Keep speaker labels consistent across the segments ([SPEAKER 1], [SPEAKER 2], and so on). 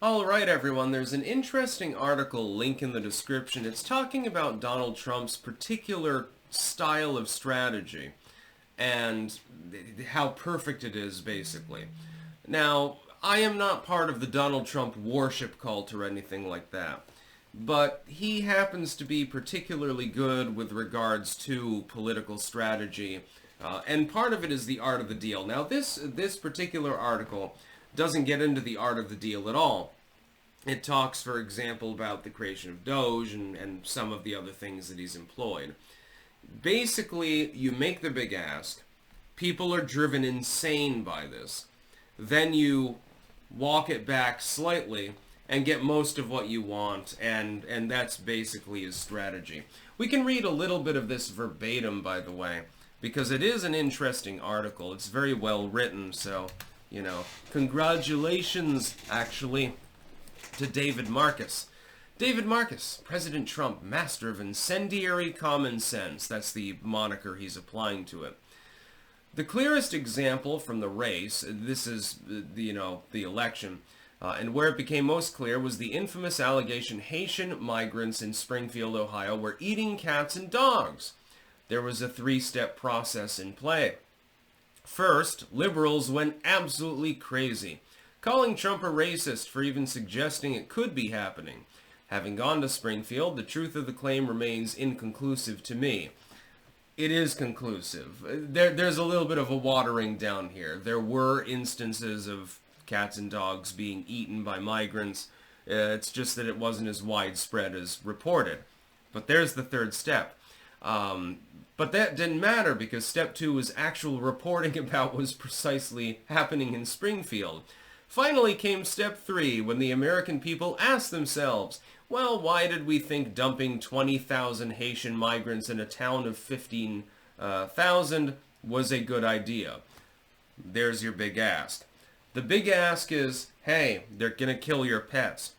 [SPEAKER 1] Alright everyone, there's an interesting article, link in the description. It's talking about Donald Trump's particular style of strategy and how perfect it is, basically. Now, I am not part of the Donald Trump worship cult or anything like that, but he happens to be particularly good with regards to political strategy, and part of it is the art of the deal. Now, this particular article doesn't get into the art of the deal at all. It talks, for example, about the creation of Doge and some of the other things that he's employed. Basically, you make the big ask. People are driven insane by this. Then you walk it back slightly and get most of what you want, and that's basically his strategy. We can read a little bit of this verbatim, by the way, because it is an interesting article. It's very well written, so, you know, congratulations, actually, to David Marcus. David Marcus, President Trump, master of incendiary common sense. That's the moniker he's applying to it. The clearest example from the race, this is, the election, and where it became most clear was the infamous allegation Haitian migrants in Springfield, Ohio were eating cats and dogs. There was a three-step process in play. First, liberals went absolutely crazy, calling Trump a racist for even suggesting it could be happening. Having gone to Springfield, the truth of the claim remains inconclusive to me. It is conclusive. There's a little bit of a watering down here. There were instances of cats and dogs being eaten by migrants. It's just that it wasn't as widespread as reported. But there's the third step. But that didn't matter because step 2 was actual reporting about what was precisely happening in Springfield. Finally came step 3, when the American people asked themselves, well, why did we think dumping 20,000 Haitian migrants in a town of 15,000 was a good idea? There's your big ask. The big ask is, hey, they're going to kill your pets.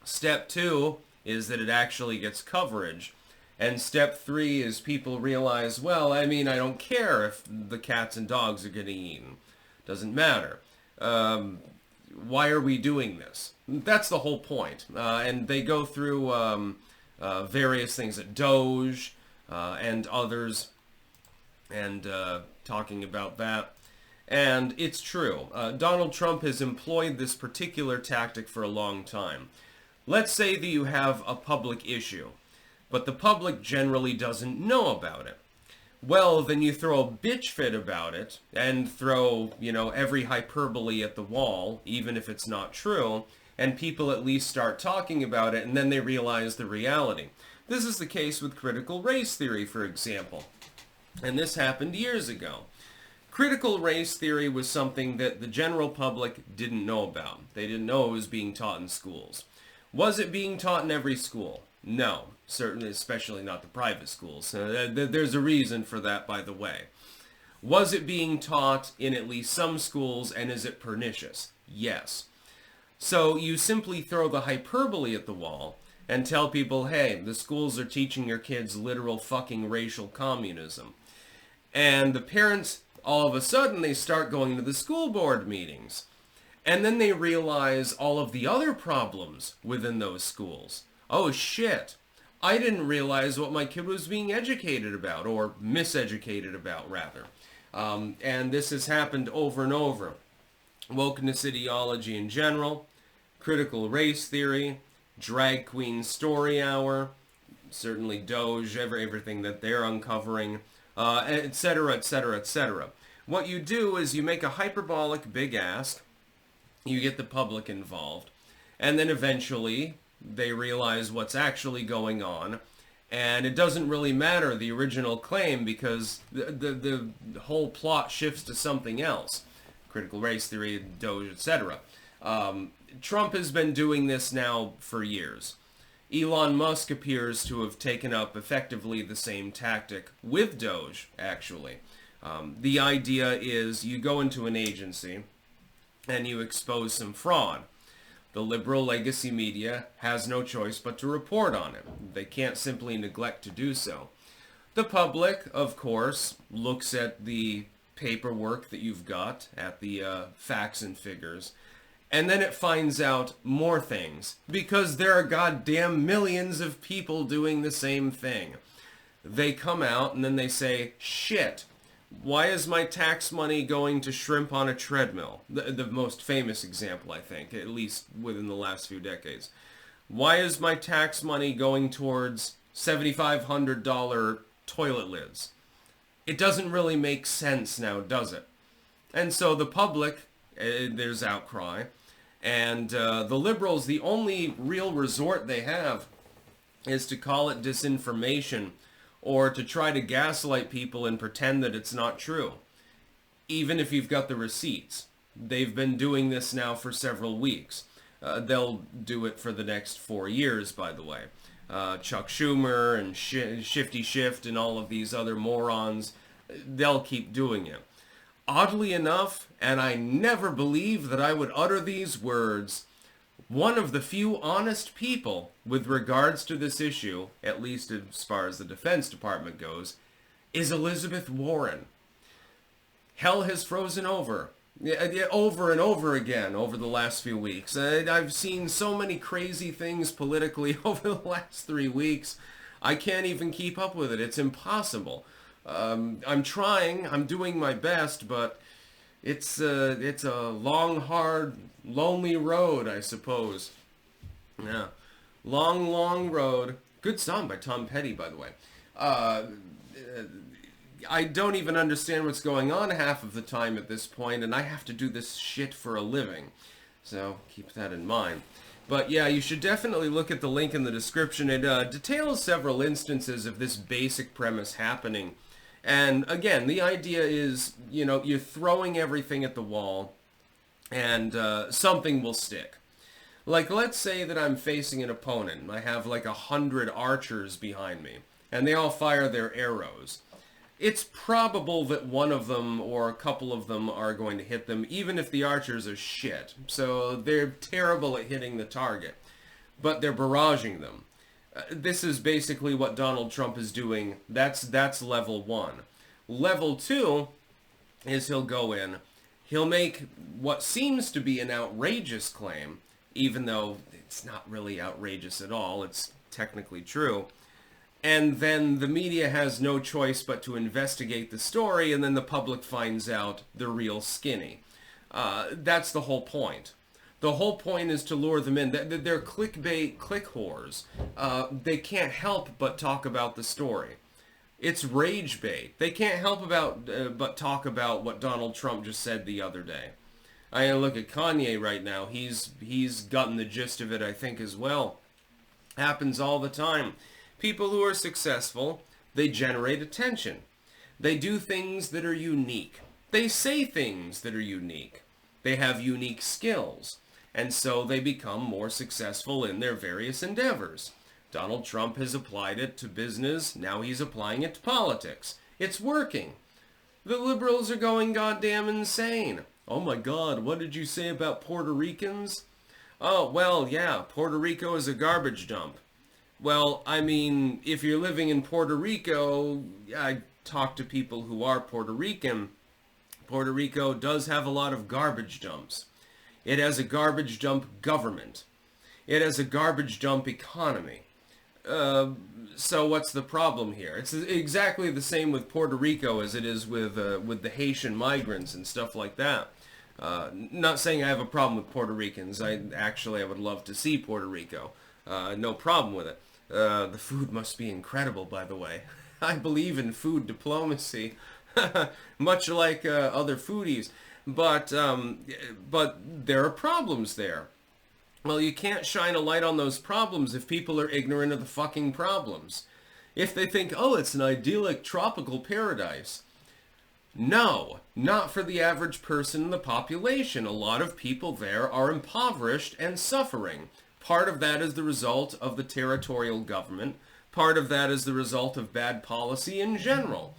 [SPEAKER 1] Step 2 is that it actually gets coverage. And step 3 is people realize, well, I mean, I don't care if the cats and dogs are getting eaten. Doesn't matter. Why are we doing this? That's the whole point. And they go through various things at Doge and others, and talking about that. And it's true. Donald Trump has employed this particular tactic for a long time. Let's say that you have a public issue, but the public generally doesn't know about it. Well, then you throw a bitch fit about it and throw, every hyperbole at the wall, even if it's not true, and people at least start talking about it, and then they realize the reality. This is the case with critical race theory, for example. And this happened years ago. Critical race theory was something that the general public didn't know about. They didn't know it was being taught in schools. Was it being taught in every school? No, certainly, especially not the private schools. There's a reason for that, by the way. Was it being taught in at least some schools, and is it pernicious? Yes. So you simply throw the hyperbole at the wall and tell people, hey, the schools are teaching your kids literal fucking racial communism. And the parents, all of a sudden, they start going to the school board meetings. And then they realize all of the other problems within those schools. Oh shit, I didn't realize what my kid was being educated about, or miseducated about, rather. And this has happened over and over. Wokeness ideology in general, critical race theory, drag queen story hour, certainly Doge, everything that they're uncovering, etc., etc., etc. What you do is you make a hyperbolic big ask, you get the public involved, and then eventually they realize what's actually going on, and it doesn't really matter the original claim because the whole plot shifts to something else. Critical race theory, Doge, etc. Trump has been doing this now for years. Elon Musk appears to have taken up effectively the same tactic with Doge, actually. The idea is you go into an agency and you expose some fraud. The liberal legacy media has no choice but to report on it. They can't simply neglect to do so. The public, of course, looks at the paperwork that you've got, at the facts and figures, And then it finds out more things, because there are goddamn millions of people doing the same thing. They come out and then they say, shit, why is my tax money going to shrimp on a treadmill? The most famous example, I think, at least within the last few decades. Why is my tax money going towards $7,500 toilet lids? It doesn't really make sense now, does it? And so the public, there's outcry, and the liberals, the only real resort they have is to call it disinformation, or to try to gaslight people and pretend that it's not true. Even if you've got the receipts. They've been doing this now for several weeks. They'll do it for the next 4 years, by the way. Chuck Schumer and Shifty Shift and all of these other morons, they'll keep doing it. Oddly enough, and I never believed that I would utter these words, one of the few honest people with regards to this issue, at least as far as the Defense Department goes, is Elizabeth Warren. Hell has frozen over. Over and over again over the last few weeks. I've seen so many crazy things politically over the last 3 weeks. I can't even keep up with it. It's impossible. I'm trying. I'm doing my best, but it's a long, hard, lonely road, I suppose. Yeah. Long, long road. Good song by Tom Petty, by the way. I don't even understand what's going on half of the time at this point, and I have to do this shit for a living. So keep that in mind. But yeah, you should definitely look at the link in the description. It details several instances of this basic premise happening. And again, the idea is, you know, you're throwing everything at the wall and something will stick. Like, let's say that I'm facing an opponent. I have like 100 archers behind me, and they all fire their arrows. It's probable that one of them or a couple of them are going to hit them, even if the archers are shit. So they're terrible at hitting the target, but they're barraging them. This is basically what Donald Trump is doing. That's level 1. Level 2 is he'll go in, he'll make what seems to be an outrageous claim, even though it's not really outrageous at all, it's technically true. And then the media has no choice but to investigate the story, and then the public finds out the real skinny. That's the whole point. The whole point is to lure them in. They're clickbait, click whores. They can't help but talk about the story. It's rage bait. They can't help but talk about what Donald Trump just said the other day. I look at Kanye right now. He's gotten the gist of it, I think, as well. Happens all the time. People who are successful, they generate attention. They do things that are unique. They say things that are unique. They have unique skills. And so they become more successful in their various endeavors. Donald Trump has applied it to business. Now he's applying it to politics. It's working. The liberals are going goddamn insane. Oh my God, what did you say about Puerto Ricans? Oh, well, yeah, Puerto Rico is a garbage dump. Well, I mean, if you're living in Puerto Rico, I talk to people who are Puerto Rican. Puerto Rico does have a lot of garbage dumps. It has a garbage dump government. It has a garbage dump economy. So what's the problem here? It's exactly the same with Puerto Rico as it is with the Haitian migrants and stuff like that. Not saying I have a problem with Puerto Ricans. I would love to see Puerto Rico. No problem with it. The food must be incredible, by the way. I believe in food diplomacy, much like other foodies. But there are problems there. Well, you can't shine a light on those problems if people are ignorant of the fucking problems. If they think, oh, it's an idyllic tropical paradise. No, not for the average person in the population. A lot of people there are impoverished and suffering. Part of that is the result of the territorial government. Part of that is the result of bad policy in general.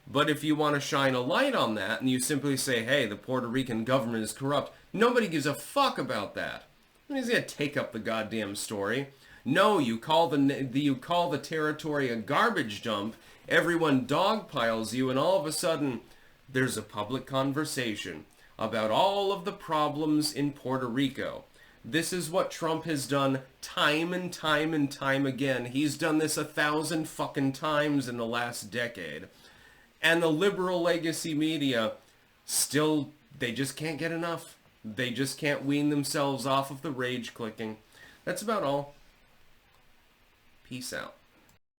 [SPEAKER 1] But if you want to shine a light on that and you simply say, hey, the Puerto Rican government is corrupt, nobody gives a fuck about that. Nobody's going to take up the goddamn story. No, you call the territory a garbage dump, everyone dogpiles you, and all of a sudden there's a public conversation. about all of the problems in Puerto Rico. This is what Trump has done time and time and time again. He's done this 1,000 fucking times in the last decade. And the liberal legacy media still, they just can't get enough. They just can't wean themselves off of the rage clicking. That's about all. Peace out.